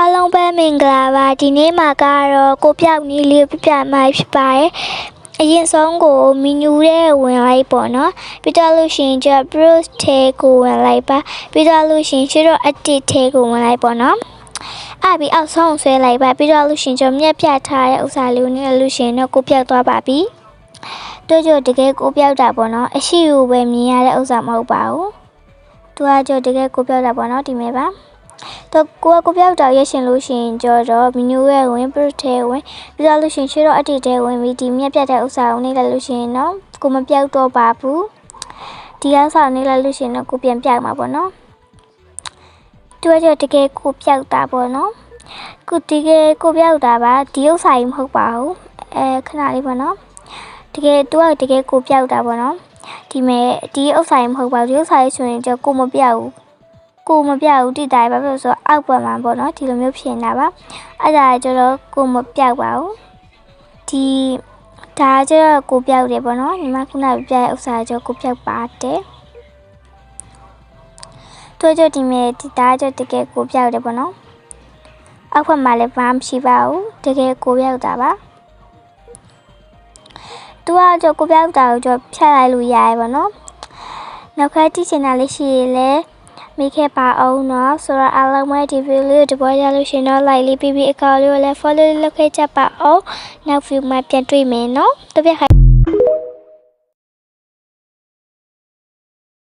အားလုံးပဲမင်္ဂလာပါဒီနေ့မှာကတော့ကိုပြောက်နီးလေးပြမှာဖြစ်ပါတယ်အရင်ဆုံးကိုမီနူထဲဝင်လိုက်ပေါ့နော်ပြီးတော့လို့ရှိရင်ကျ Bruce ထဲကိုဝင်လိုက်ပါပြီးတော့လို့ရှိရင်ကျတော့ edit ထဲကိုဝင်လိုက်ပေါ့နော်အဲ့ပြီးအောက်ဆုံးဆွဲလိုက်ပါပြီးတော့လို့ရှိရင်ကျမြက်ပြထားတဲ့ဥစ္စာလေးကိုနဲ့လို့ရှိရင်တော့ကိုပြောက်သွားပါပြီတို့ကျတကယ်ကိုပြောက်တာပေါ့နော်အရှိကိုပဲမြင်ရတဲ့ဥစ္စာမဟုတ်ပါဘူးသူကကျတကယ်ကိုပြောက်တာပေါ့နော်ဒီမဲ့ပါတော့ကိုပြောက်တာရရှင်လို့ရှိရင်ကြောတော့မီနူရဲ့ဝင် Bruce ထဲဝင်ပြီးတော့လို့ရှိရင်ကျတော့ edit ထဲဝင်ပြီးဒီမြက်ပြတဲ့ဥစ္စာကိုနေလိုက်လို့ရှိရင်တော့ကိုမပြောက်တော့ပါဘူးဒီဥစ္စာနေလိုက်လို့ရှိရင်တော့ကိုပြန်ပြောက်မှာပေါ့နော်သူကတကယ်ကိုပြောက်တာပေါ့နော်ကိုတကယ်ကိုပြောက်တာပါဒီဥစ္စာကြီးမဟုတ်ပါဘူးခဏလေးပေါ့နော်တကယ်သူကတကယ်ကိုပြောက်တာပေါ့နော်ဒီမဲ့ဒီဥစ္စာကြီးမဟုတ်ပါဘူးဒီဥစ္စာကြီးဆိုရင်ကျကိုမပြောက်ဘူးတိတိုင်ပါလို့ဆိုအောက်ဘက်မှာပေါ့နော်ဒီလိုမျိုးဖြစ်နေတာပါအဲ့ဒါကျတော့ကိုမပြောက်ပါဘူးဒီဒါကျတော့ကိုပြောက်တယ်ပေါ့နော်ညီမခုနကပြတဲ့ဥစ္စာကျကိုပြောက်ပါတယ်တို့ကျဒီမဲ့ဒီဒါကျတကယ်ကိုပြောက်တယ်ပေါ့နော်အောက်ဘက်မှာလည်းဘာမှမရှိပါဘူးတကယ်ကိုပြောက်တာပါသူကကျကိုပြောက်တာကိုကျဖြတ်လိုက်လို့ရတယ်ပေါ့နော်နောက်ခါတိချင်တာလေးရှိရင်လည်းမိခဲ့ပါအောင်နော်ဆိုတော့အားလုံးပဲဒီဗီဒီယိုလေးကိုတပေါ်ရလို့ရှင်တော့ like လေးပြီးအကောင့်လေးကိုလည်း follow လုပ်ခဲ့ကြပါအောင်နောက် view မှာပြန်တွေ့မယ်နော်တပြက်